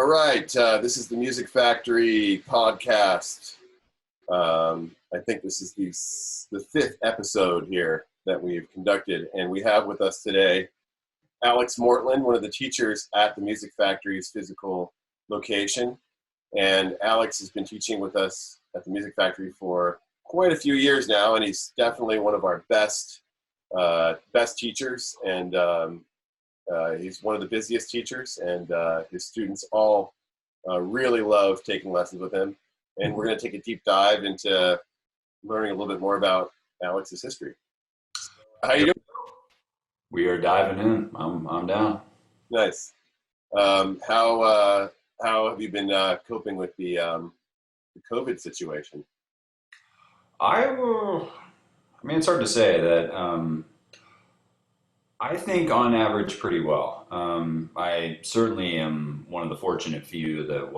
right. This is the Music Factory podcast. I think this is the fifth episode here that we've conducted, and we have with us today Alex Mortland, one of the teachers at the Music Factory's physical location. And Alex has been teaching with us at the Music Factory for quite a few years now, and he's definitely one of our best teachers, and he's one of the busiest teachers, and his students all really love taking lessons with him. And we're going to take a deep dive into learning a little bit more about Alex's history. How you doing? We are diving in. I'm down. Nice. How have you been coping with the COVID situation? I mean, it's hard to say that. I think on average pretty well. I certainly am one of the fortunate few that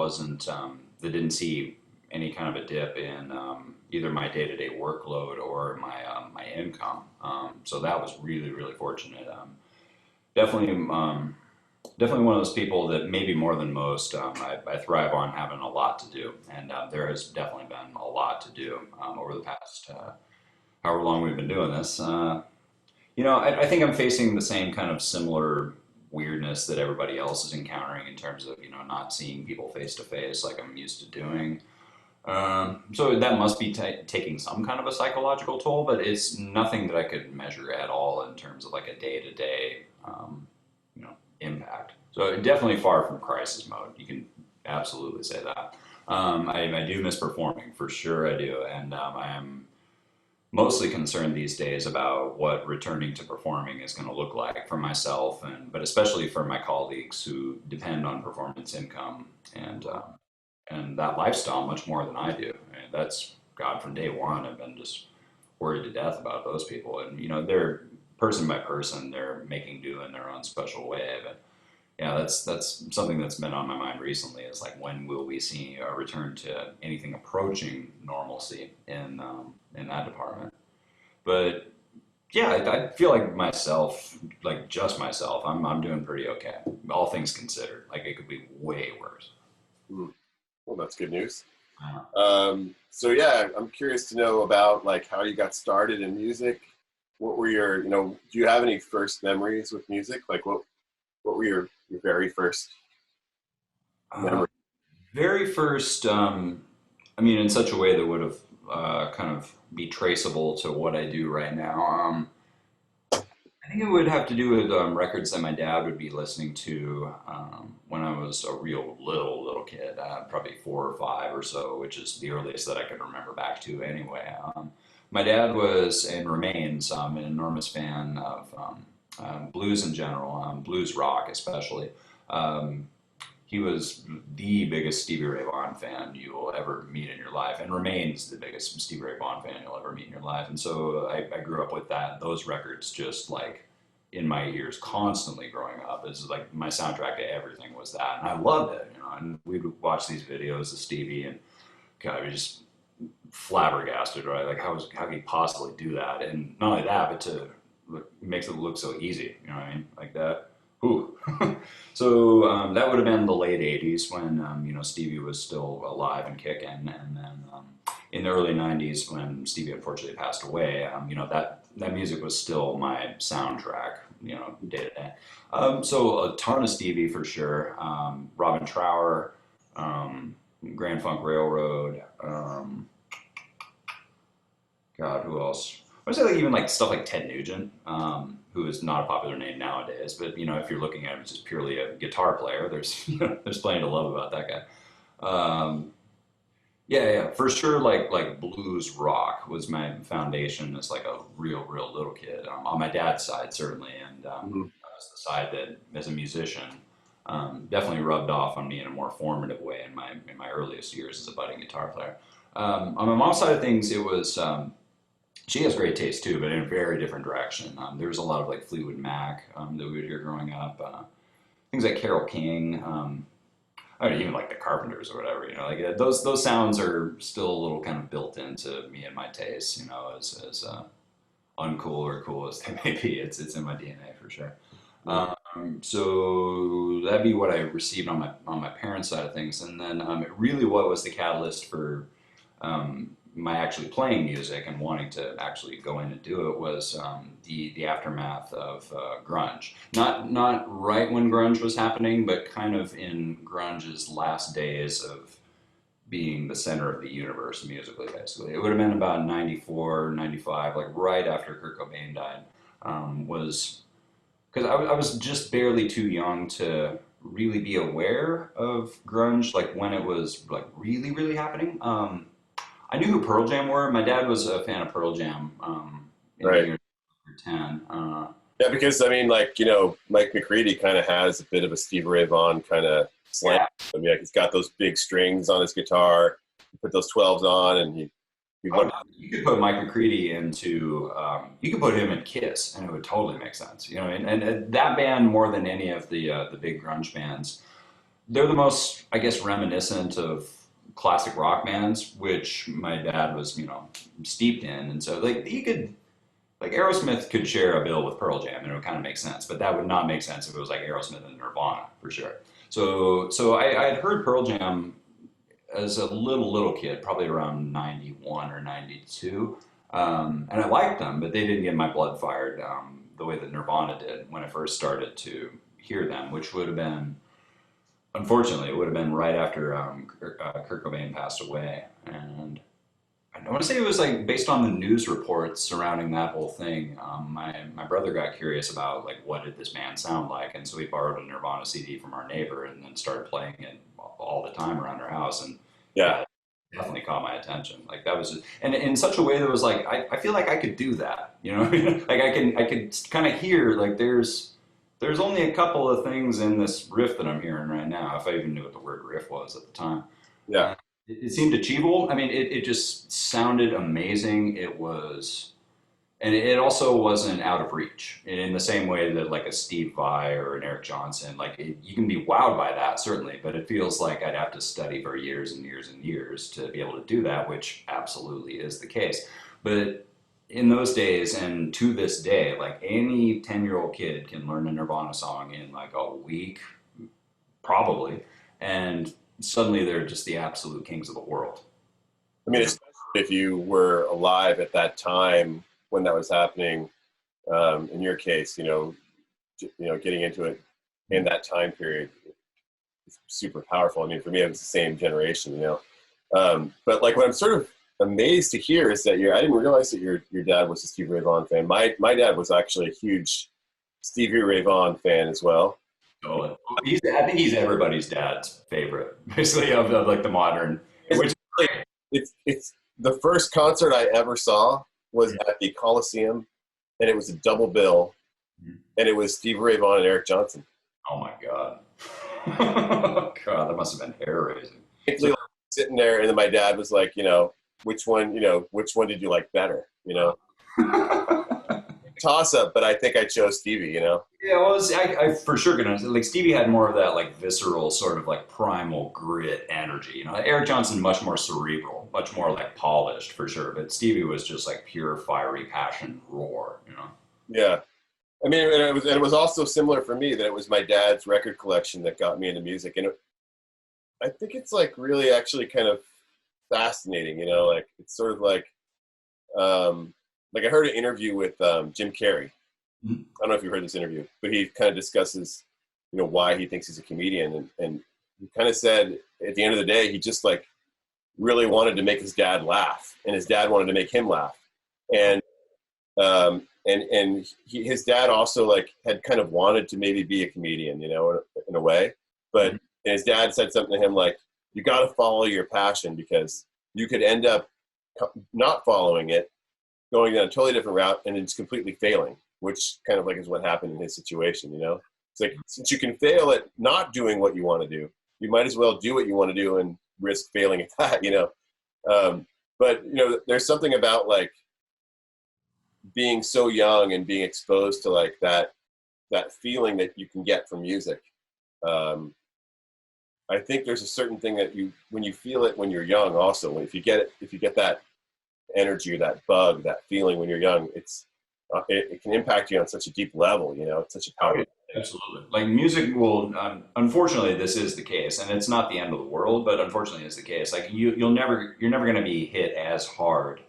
didn't see any kind of a dip in either my day-to-day workload or my income. So that was really, really fortunate. Definitely one of those people that maybe more than most, I thrive on having a lot to do, and there has definitely been a lot to do over the past however long we've been doing this. I think I'm facing the same kind of similar weirdness that everybody else is encountering in terms of, not seeing people face to face like I'm used to doing. So that must be taking some kind of a psychological toll, but it's nothing that I could measure at all in terms of like a day-to-day, impact. So definitely far from crisis mode. You can absolutely say that. I do miss performing, for sure I do, and I am mostly concerned these days about what returning to performing is going to look like for myself, but especially for my colleagues who depend on performance income and that lifestyle much more than I do. And that's, God, from day one, I've been just worried to death about those people. And they're person by person, they're making do in their own special way. But yeah, that's something that's been on my mind recently. Is like, when will we see a return to anything approaching normalcy in that department? But yeah, I feel like myself, like just myself, I'm doing pretty okay, all things considered. Like, it could be way worse. Well, that's good news. Uh, So yeah, I'm curious to know about like how you got started in music. What were your, do you have any first memories with music? Like what were your very first memories? Very first, in such a way that would have kind of be traceable to what I do right now. I think it would have to do with records that my dad would be listening to when I was a real little kid, probably 4 or 5 or so, which is the earliest that I can remember back to anyway. My dad was and remains an enormous fan of blues in general, blues rock especially. He was the biggest Stevie Ray Vaughan fan you will ever meet in your life, and remains the biggest Stevie Ray Vaughan fan you'll ever meet in your life. And so I grew up with those records just like in my ears constantly growing up. It's like my soundtrack to everything was that, and I loved it. And we would watch these videos of Stevie, and God, I was just flabbergasted, right? Like, how could he possibly do that? And not only that, but makes it look so easy. You know what I mean? Like that. Ooh. So that would have been the late '80s when Stevie was still alive and kicking, and then in the early '90s when Stevie unfortunately passed away, that music was still my soundtrack, day to day. So a ton of Stevie for sure. Robin Trower, Grand Funk Railroad. God, who else? I would say even like stuff like Ted Nugent, who is not a popular name nowadays, but if you're looking at him as just purely a guitar player, there's there's plenty to love about that guy. Yeah, for sure. Like blues rock was my foundation as like a real little kid, on my dad's side certainly, and that's the side that as a musician definitely rubbed off on me in a more formative way in my earliest years as a budding guitar player. On my mom's side of things, it was. She has great taste too, but in a very different direction. There was a lot of like Fleetwood Mac that we would hear growing up. Things like Carole King. I don't know, even like the Carpenters or whatever. Like those sounds are still a little kind of built into me and my tastes. As uncool or cool as they may be, it's in my DNA for sure. So that'd be what I received on my parents' side of things, and then it really what was the catalyst for my actually playing music and wanting to actually go in and do it was the aftermath of grunge. Not right when grunge was happening, but kind of in grunge's last days of being the center of the universe musically, basically. It would have been about 94, 95, like right after Kurt Cobain died, was because I was just barely too young to really be aware of grunge, like when it was like really, really happening. I knew who Pearl Jam were. My dad was a fan of Pearl Jam in the Right. year 10. Yeah, because I mean, like, Mike McCready kind of has a bit of a Stevie Ray Vaughan kind of slant. Yeah, I mean, like, he's got those big strings on his guitar. You put those 12s on, and he oh, you could put Mike McCready into, you could put him in Kiss, and it would totally make sense. You know, and that band more than any of the big grunge bands, they're the most, I guess, reminiscent of classic rock bands, which my dad was, steeped in, and so like you could. Like Aerosmith could share a bill with Pearl Jam, and it would kind of make sense. But that would not make sense if it was like Aerosmith and Nirvana for sure. So I had heard Pearl Jam as a little kid, probably around 91 or 92, and I liked them, but they didn't get my blood fired the way that Nirvana did when I first started to hear them, which would have been unfortunately it would have been right after Kurt Cobain passed away, and I want to say it was like based on the news reports surrounding that whole thing. My brother got curious about like what did this band sound like, and so he borrowed a Nirvana CD from our neighbor and then started playing it all the time around our house. And yeah. yeah, it definitely caught my attention. Like that was, and in such a way that was like I feel like I could do that. You know, like I could kind of hear like there's only a couple of things in this riff that I'm hearing right now, if I even knew what the word riff was at the time. Yeah. Uh, it seemed achievable. I mean, it just sounded amazing. It was, and it also wasn't out of reach in the same way that like a Steve Vai or an Eric Johnson, like you can be wowed by that certainly, but it feels like I'd have to study for years and years and years to be able to do that, which absolutely is the case. But in those days and to this day, like any 10-year-old kid can learn a Nirvana song in like a week, probably, and suddenly they're just the absolute kings of the world. I mean, especially if you were alive at that time when that was happening. In your case, getting into it in that time period is super powerful. I mean, for me, it was the same generation. But like what I'm sort of amazed to hear is that I didn't realize that your dad was a Stevie Ray Vaughan fan. My dad was actually a huge Stevie Ray Vaughan fan as well. So I think he's everybody's dad's favorite, basically of like the modern, It's, which like, it's the first concert I ever saw was at the Coliseum, and it was a double bill, and it was Stevie Ray Vaughan and Eric Johnson. oh my god, god, that must have been hair raising. Like, sitting there, and then my dad was like, which one did you like better? Toss up, but I think I chose Stevie. Yeah, well, I for sure gonna like Stevie had more of that like visceral sort of like primal grit energy. Eric Johnson much more cerebral, much more like polished for sure. But Stevie was just like pure fiery passion roar. Yeah, I mean, and it was also similar for me that it was my dad's record collection that got me into music, and I think it's like really actually kind of fascinating. Like it's sort of like I heard an interview with Jim Carrey. I don't know if you heard this interview, but he kind of discusses, why he thinks he's a comedian, and he kind of said at the end of the day, he just like really wanted to make his dad laugh, and his dad wanted to make him laugh, and his dad also like had kind of wanted to maybe be a comedian, in a way, but and his dad said something to him like, "You got to follow your passion because you could end up not following it, going down a totally different route, and it's completely failing." Which kind of like is what happened in his situation, It's like, since you can fail at not doing what you want to do, you might as well do what you want to do and risk failing at that, But, there's something about like being so young and being exposed to like that feeling that you can get from music. I think there's a certain thing that when you feel it when you're young also, if you get that energy or that bug, that feeling when you're young, it can impact you on such a deep level, it's such a powerful Absolutely. Like music will, unfortunately, this is the case, and it's not the end of the world, but unfortunately, it's the case. Like you're never going to be hit as hard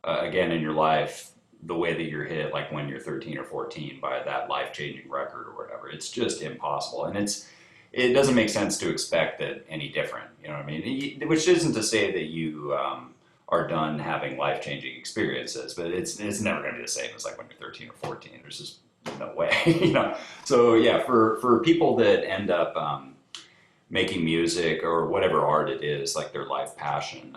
again in your life the way that you're hit, like when you're 13 or 14 by that life-changing record or whatever. It's just impossible, and it doesn't make sense to expect that any different. You know what I mean? Which isn't to say that you are done having life-changing experiences, but it's never going to be the same as like when you're 13 or 14. There's just no way, you know. So yeah, for people that end up making music or whatever art it is, like their life passion,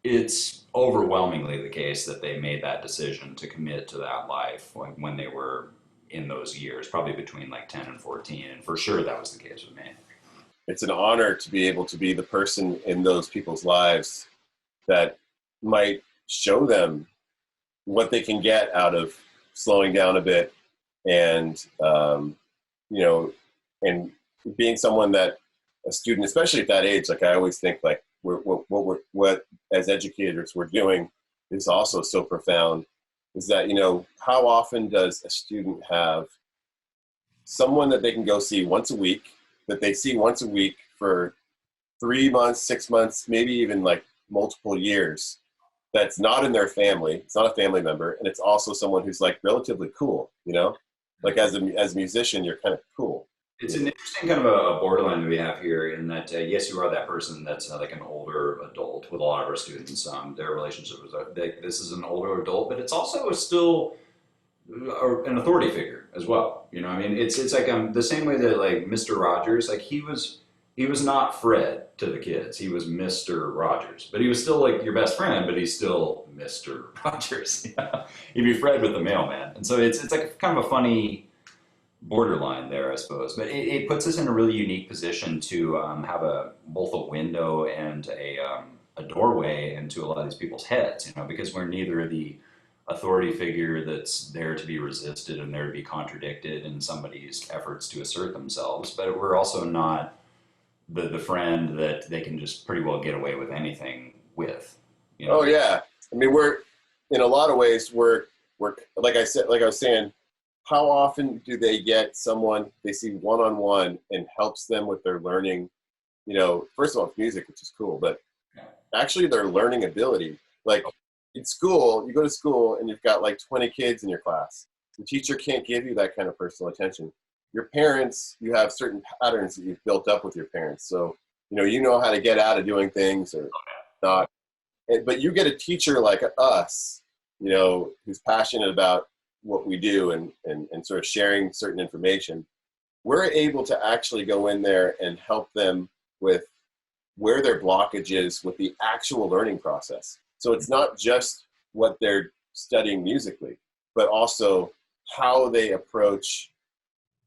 it's overwhelmingly the case that they made that decision to commit to that life like when they were in those years, probably between like 10 and 14, and for sure that was the case with me. It's an honor to be able to be the person in those people's lives that might show them what they can get out of slowing down a bit, and you know, and being someone that a student, especially at that age, like I always think, like what as educators we're doing is also so profound. Is that, you know, how often does a student have someone that they can go see once a week, that they see once a week for 3 months, 6 months, maybe even like multiple years, that's not in their family, it's not a family member, and it's also someone who's like relatively cool, you know? Like as a musician, you're kind of cool. It's an interesting kind of a borderline that we have here in that, yes, you are that person that's like an older adult with a lot of our students. Their relationship is, this is an older adult, but it's also still an authority figure as well. You know, I mean, it's like the same way that like Mr. Rogers, like he was not Fred to the kids. He was Mr. Rogers, but he was still like your best friend, but he's still Mr. Rogers. Yeah. He'd be Fred with the mailman, and so it's like kind of a funny borderline there, I suppose. But it puts us in a really unique position to have both a window and a doorway into a lot of these people's heads. You know, because we're neither the authority figure that's there to be resisted and there to be contradicted in somebody's efforts to assert themselves, but we're also not the friend that they can just pretty well get away with anything with. You know? Oh yeah, I mean, we're in a lot of ways we're like I said, like I was saying, how often do they get someone they see one-on-one and helps them with their learning, you know, first of all, it's music, which is cool, but actually their learning ability. Like in school, you go to school and you've got like 20 kids in your class. The teacher can't give you that kind of personal attention. Your parents, you have certain patterns that you've built up with your parents. So, you know how to get out of doing things or not. But you get a teacher like us, you know, who's passionate about what we do and sort of sharing certain information. We're able to actually go in there and help them with where their blockage is with the actual learning process. So it's not just what they're studying musically, but also how they approach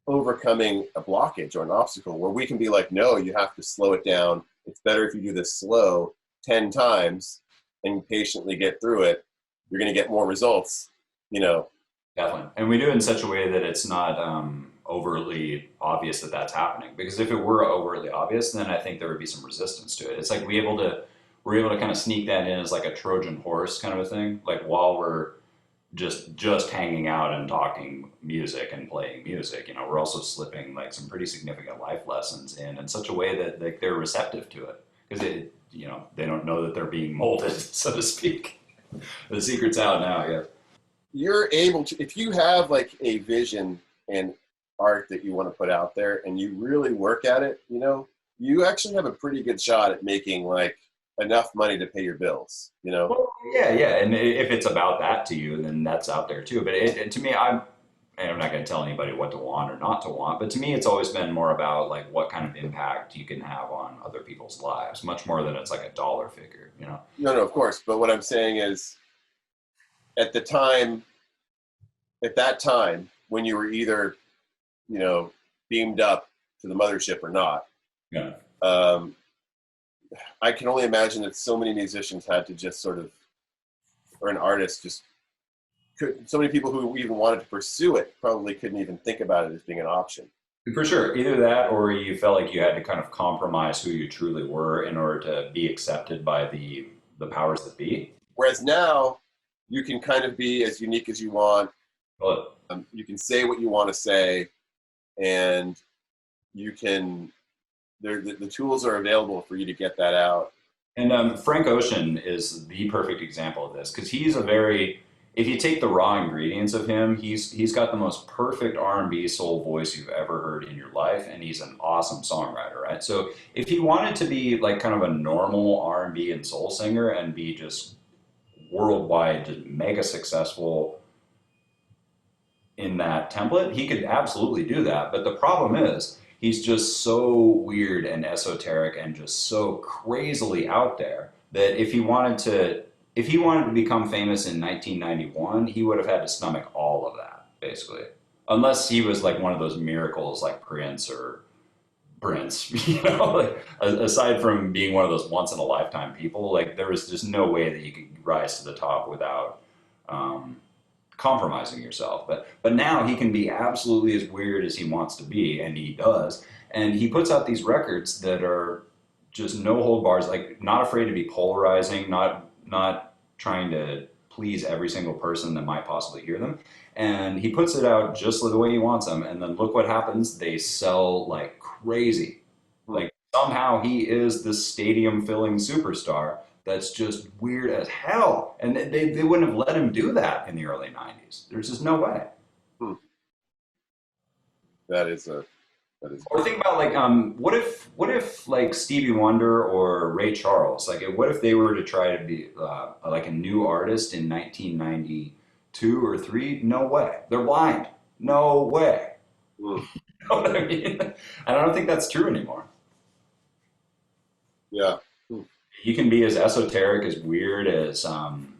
overcoming a blockage or an obstacle, where we can be like, no, you have to slow it down. It's better if you do this slow 10 times and patiently get through it. You're going to get more results, you know. Definitely. And we do it in such a way that it's not overtly obvious that that's happening. Because if it were overtly obvious, then I think there would be some resistance to it. It's like we're able to kind of sneak that in as like a Trojan horse kind of a thing. Like while we're just hanging out and talking music and playing music, you know, we're also slipping like some pretty significant life lessons in such a way that like they're receptive to it. Because you know, they don't know that they're being molded, so to speak. The secret's out now, I guess. You're able to, if you have like a vision and art that you want to put out there and you really work at it, you know, you actually have a pretty good shot at making like enough money to pay your bills, you know? Well, yeah, yeah. And if it's about that to you, then that's out there too. But to me, and I'm not going to tell anybody what to want or not to want, but to me, it's always been more about like what kind of impact you can have on other people's lives, much more than it's like a dollar figure, you know? No, of course. But what I'm saying is at that time, when you were either, you know, beamed up to the mothership or not, Yeah. I can only imagine that so many musicians had to just sort of, or an artist just so many people who even wanted to pursue it probably couldn't even think about it as being an option. For sure. Either that or you felt like you had to kind of compromise who you truly were in order to be accepted by the powers that be. Whereas now you can kind of be as unique as you want. Well, You can say what you want to say, and you can. The tools are available for you to get that out. And Frank Ocean is the perfect example of this because he's a very, if you take the raw ingredients of him, he's got the most perfect R&B soul voice you've ever heard in your life, and he's an awesome songwriter, right? So if he wanted to be like kind of a normal R&B and soul singer and be just worldwide, just mega successful in that template, he could absolutely do that. But the problem is, he's just so weird and esoteric and just so crazily out there that if he wanted to become famous in 1991, he would have had to stomach all of that, basically. Unless he was like one of those miracles like Prince or Prince, like aside from being one of those once in a lifetime people, like there was just no way that you could rise to the top without um, compromising yourself. But now he can be absolutely as weird as he wants to be, and he does. And he puts out these records that are just no hold bars, like not afraid to be polarizing, not trying to please every single person that might possibly hear them. And he puts it out just the way he wants them, and then look what happens. They sell like crazy. Like somehow he is this stadium filling superstar that's just weird as hell. And they wouldn't have let him do that in the early 90s. There's just no way. Hmm. That is a that is Or think about like what if like Stevie Wonder or Ray Charles, like what if they were to try to be like a new artist in 1992 or 3? No way. They're blind. No way. hmm. You know what I mean? And I don't think that's true anymore. Yeah. Hmm. You can be as esoteric, as weird, as kind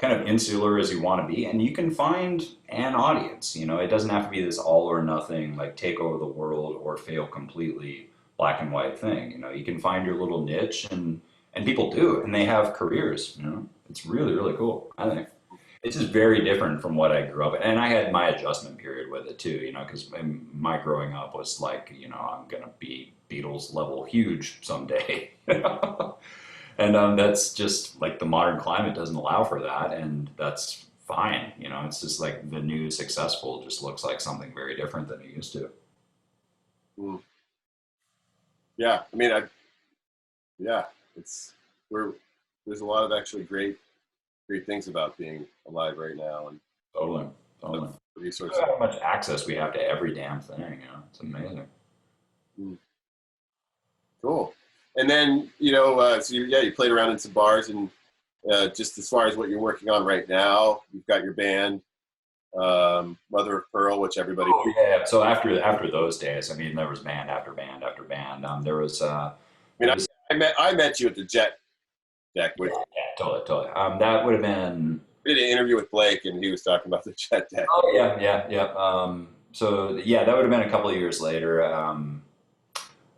of insular as you want to be, and you can find an audience. You know, it doesn't have to be this all or nothing, like take over the world or fail completely, black and white thing. You know, you can find your little niche, and people do, and they have careers. You know, it's really really cool. I think it's just very different from what I grew up in. And I had my adjustment period with it too, you know, because my growing up was like, you know, I'm gonna be Beatles level huge someday. And that's just like the modern climate doesn't allow for that, and that's fine. You know, it's just like the new successful just looks like something very different than it used to. Hmm. Yeah. I mean, yeah. It's we're there's a lot of actually great things about being alive right now, and Totally, the totally. resources. Look at how much access we have to every damn thing. You know, it's amazing. Hmm. Cool. And then so you played around in some bars, and just as far as what you're working on right now, you've got your band, Mother of Pearl, which everybody. Oh yeah. So after those days, I mean, there was band after band after band. I There mean, was I met you at the Jet Deck, yeah, which yeah, totally, totally. That would have been. we did an interview with Blake, and he was talking about the Jet Deck. Oh yeah, yeah, yeah. So yeah, that would have been a couple of years later.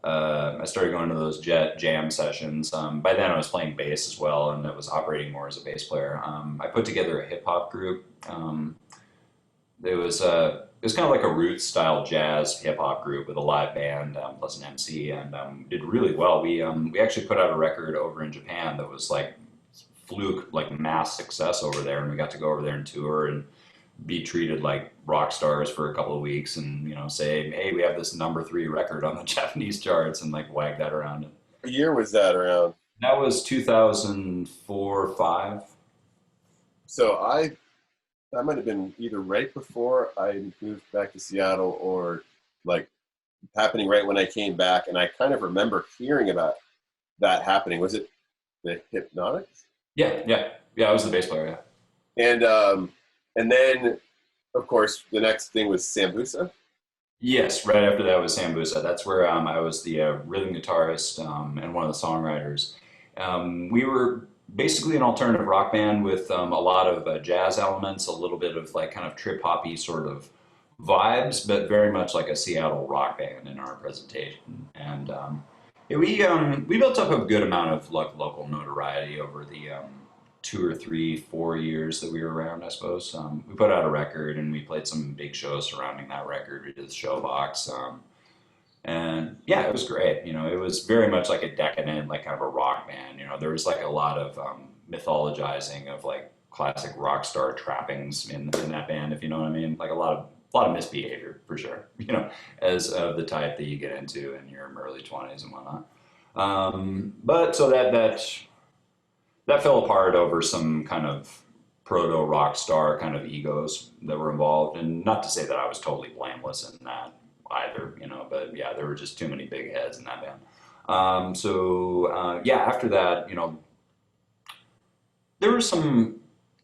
I started going to those Jet Jam sessions. By then, I was playing bass as well, and I was operating more as a bass player. I put together a hip hop group. It was kind of like a roots style jazz hip hop group with a live band plus an MC, and did really well. We actually put out a record over in Japan that was like fluke like mass success over there, and we got to go over there and tour and be treated like rock stars for a couple of weeks, and say, hey, we have this number 3 record on the Japanese charts, and like wag that around. What year was that around? That was 2004, 5. So that might have been either right before I moved back to Seattle, or like happening right when I came back, and I kind of remember hearing about that happening. Was it the Hypnotics? Yeah, yeah, yeah. I was the bass player. Yeah. And then, of course, the next thing was Sambusa. Yes, right after that was Sambusa. That's where I was the rhythm guitarist and one of the songwriters. We were basically an alternative rock band with a lot of jazz elements, a little bit of like kind of trip hoppy sort of vibes, but very much like a Seattle rock band in our presentation. And yeah, we built up a good amount of like local notoriety over the 2 or 3, 4 years that we were around, I suppose. We put out a record and we played some big shows surrounding that record. We did the Showbox, and yeah, it was great. It was very much like a decadent, like kind of a rock band. There was like a lot of mythologizing of like classic rock star trappings in that band, if you know what I mean. Like a lot of misbehavior for sure, as of the type that you get into in your early 20s and whatnot. But so that fell apart over some kind of proto rock star kind of egos that were involved, and not to say that I was totally blameless in that either, but yeah, there were just too many big heads in that band. Yeah, after that, there were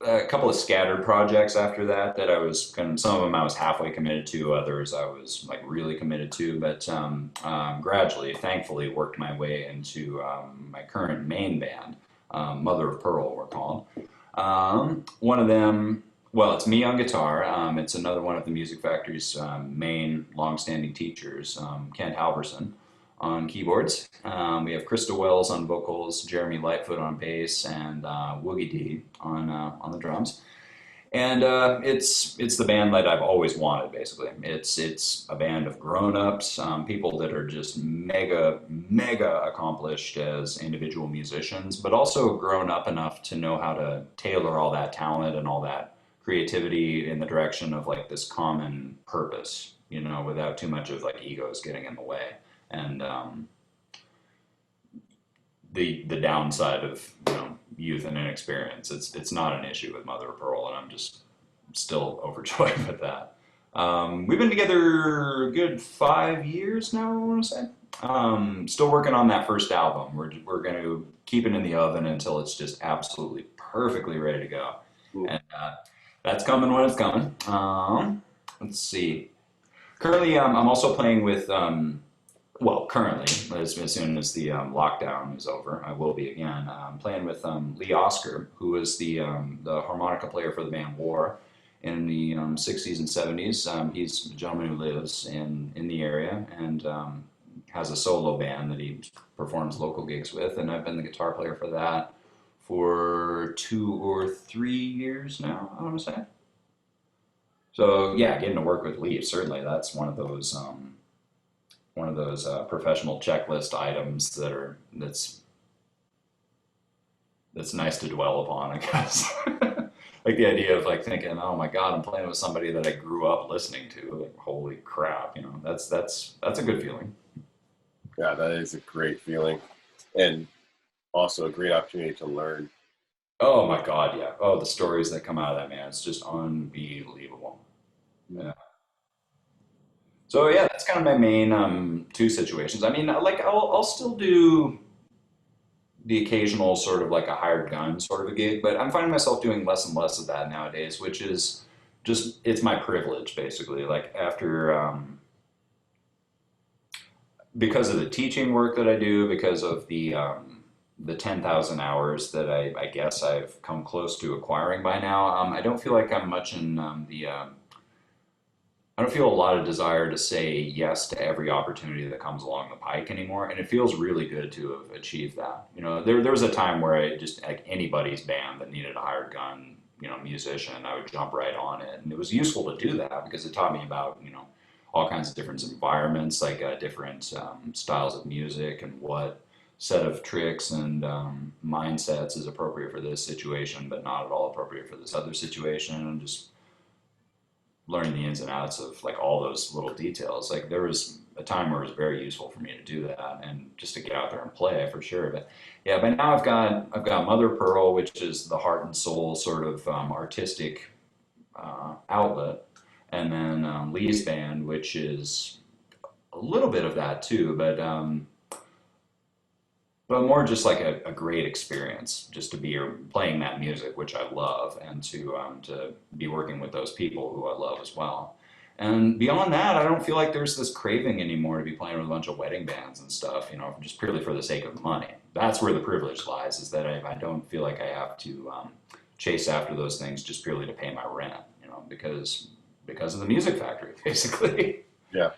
a couple of scattered projects after that I was some of them I was halfway committed to, others I was like really committed to, but gradually, thankfully, worked my way into my current main band, Mother of Pearl, we're called. One of them, well, it's me on guitar. It's another one of the Music Factory's main long-standing teachers, Kent Halverson, on keyboards. We have Krista Wells on vocals, Jeremy Lightfoot on bass, and Woogie D on the drums. And it's the band that I've always wanted. Basically, it's a band of grown-ups, people that are just mega accomplished as individual musicians, but also grown up enough to know how to tailor all that talent and all that creativity in the direction of like this common purpose, without too much of like egos getting in the way. And the downside of youth and inexperience, it's not an issue with Mother of Pearl, and I'm just still overjoyed with that. We've been together a good 5 years now, I want to say. Still working on that first album. We're going to keep it in the oven until it's just absolutely perfectly ready to go. Cool. And that's coming when it's coming. Let's see. Currently, I'm also playing with currently, as soon as the lockdown is over, I will be again. Playing with Lee Oscar, who was the harmonica player for the band War in the 60s and 70s. He's a gentleman who lives in the area and has a solo band that he performs local gigs with, and I've been the guitar player for that for 2 or 3 years now, I want to say. So yeah, getting to work with Lee, certainly that's one of those professional checklist items that's nice to dwell upon, I guess. Like the idea of like thinking, oh my God, I'm playing with somebody that I grew up listening to. Like, holy crap, that's a good feeling. Yeah, that is a great feeling, and also a great opportunity to learn. Oh my God, yeah. Oh, the stories that come out of that, man, it's just unbelievable. Yeah. So yeah, that's kind of my main two situations. I mean, like I'll still do the occasional sort of like a hired gun sort of a gig, but I'm finding myself doing less and less of that nowadays, which is just it's my privilege basically. Like after because of the teaching work that I do, because of the 10,000 hours that I guess I've come close to acquiring by now, I don't feel like I'm much in I don't feel a lot of desire to say yes to every opportunity that comes along the pike anymore, and it feels really good to have achieved that. There was a time where I just like anybody's band that needed a hired gun, musician, I would jump right on it, and it was useful to do that because it taught me about all kinds of different environments, like different styles of music, and what set of tricks and mindsets is appropriate for this situation, but not at all appropriate for this other situation, and just learning the ins and outs of like all those little details. Like there was a time where it was very useful for me to do that and just to get out there and play for sure. But yeah, by now I've got Mother Pearl, which is the heart and soul sort of artistic outlet, and then Lee's band, which is a little bit of that too, but more just like a great experience just to be playing that music, which I love, and to be working with those people who I love as well. And beyond that, I don't feel like there's this craving anymore to be playing with a bunch of wedding bands and stuff, just purely for the sake of money. That's where the privilege lies, is that I don't feel like I have to chase after those things just purely to pay my rent, because of the Music Factory, basically. Yeah.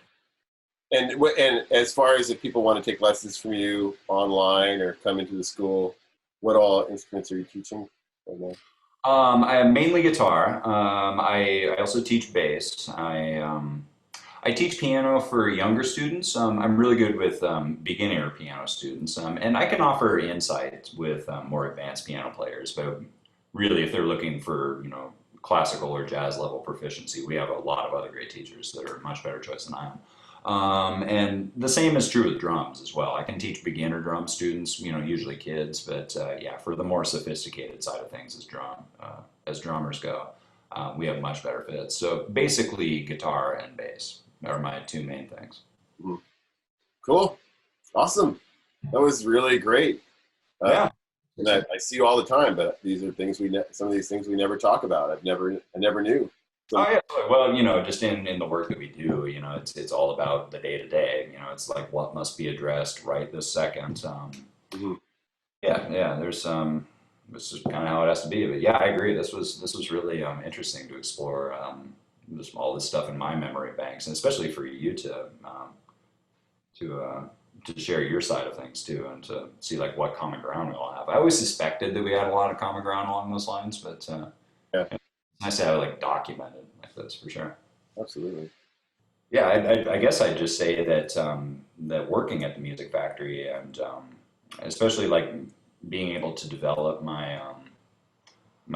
And as far as if people want to take lessons from you online or come into the school, what all instruments are you teaching right now? I am mainly guitar. I also teach bass. I teach piano for younger students. I'm really good with beginner piano students, and I can offer insight with more advanced piano players. But really, if they're looking for, classical or jazz level proficiency, we have a lot of other great teachers that are a much better choice than I am. And the same is true with drums as well. I can teach beginner drum students, usually kids, but yeah, for the more sophisticated side of things as drummers go, we have much better fits. So basically, guitar and bass are my two main things. Mhm. Cool. Awesome. That was really great. Yeah. And I see you all the time, but these are things some of these things we never talk about. I never knew. Oh yeah. Well, just in the work that we do, it's all about the day to day. It's like what must be addressed right this second. Mhm. Yeah. This is kind of how it has to be. But yeah, I agree. This was really interesting to explore just all this stuff in my memory banks, and especially for you to share your side of things too, and to see like what common ground we all have. I always suspected that we had a lot of common ground along those lines, but Yeah, it's nice to have it like documented like this for sure. absolutely. Yeah, I guess I'd just say that that working at the Music Factory and especially like being able to develop my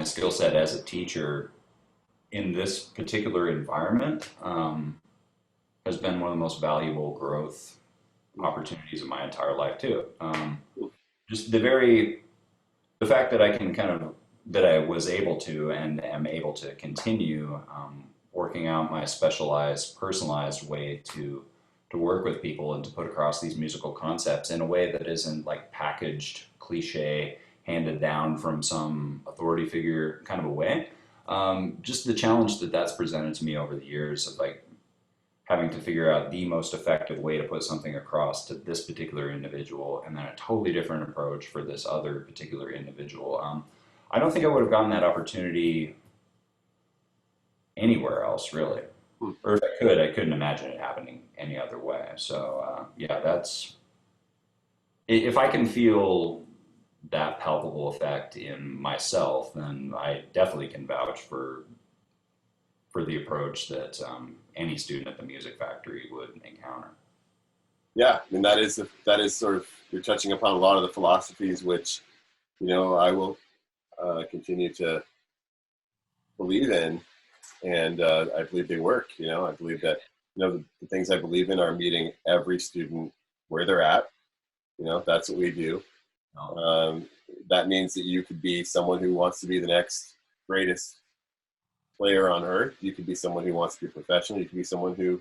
skill set as a teacher in this particular environment has been one of the most valuable growth opportunities of my entire life too. Just the fact that that I was able to and am able to continue working out my specialized, personalized way to work with people and to put across these musical concepts in a way that isn't like packaged, cliche, handed down from some authority figure kind of a way. Just the challenge that's presented to me over the years of like having to figure out the most effective way to put something across to this particular individual and then a totally different approach for this other particular individual. I don't think I would have gotten that opportunity anywhere else really. Hmm. Or if I could, I couldn't imagine it happening any other way. So yeah, if I can feel that palpable effect in myself, then I definitely can vouch for the approach that any student at the Music Factory would encounter. Yeah, and that is sort of, you're touching upon a lot of the philosophies which I will continue to believe in, and I believe they work. I believe that the things I believe in are meeting every student where they're at. That's what we do. That means that you could be someone who wants to be the next greatest player on earth. You could be someone who wants to be a professional. You could be someone who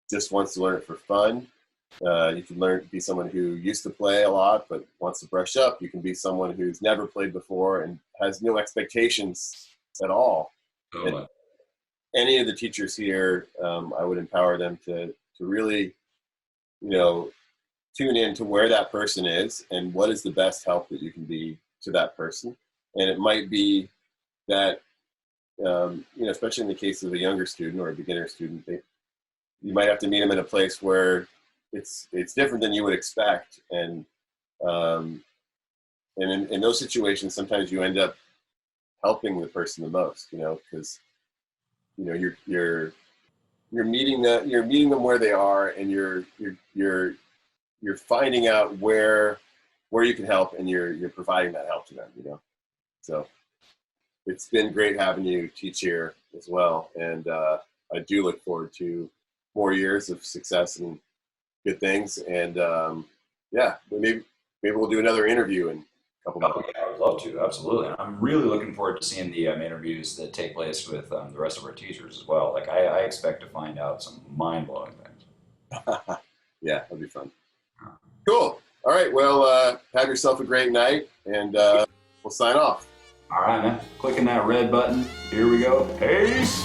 just wants to learn it for fun. You can be someone who used to play a lot but wants to brush up. You can be someone who's never played before and has no expectations at all. Totally. And any of the teachers here, I would empower them to really, tune in to where that person is and what is the best help that you can be to that person. And it might be that, especially in the case of a younger student or a beginner student, you might have to meet them in a place where it's different than you would expect. And in those situations, sometimes you end up helping the person the most, because you're meeting them where they are, and you're finding out where you can help, and you're providing that help to them, So it's been great having you teach here as well, and I do look forward to more years of success and good things. And yeah, maybe we'll do another interview in a couple months. Yeah, I would love to, absolutely. And I'm really looking forward to seeing the interviews that take place with the rest of our teachers as well. Like I expect to find out some mind-blowing things. Yeah, that'll be fun. Cool. All right. Well, have yourself a great night, and we'll sign off. All right, man. Clicking that red button. Here we go. Peace.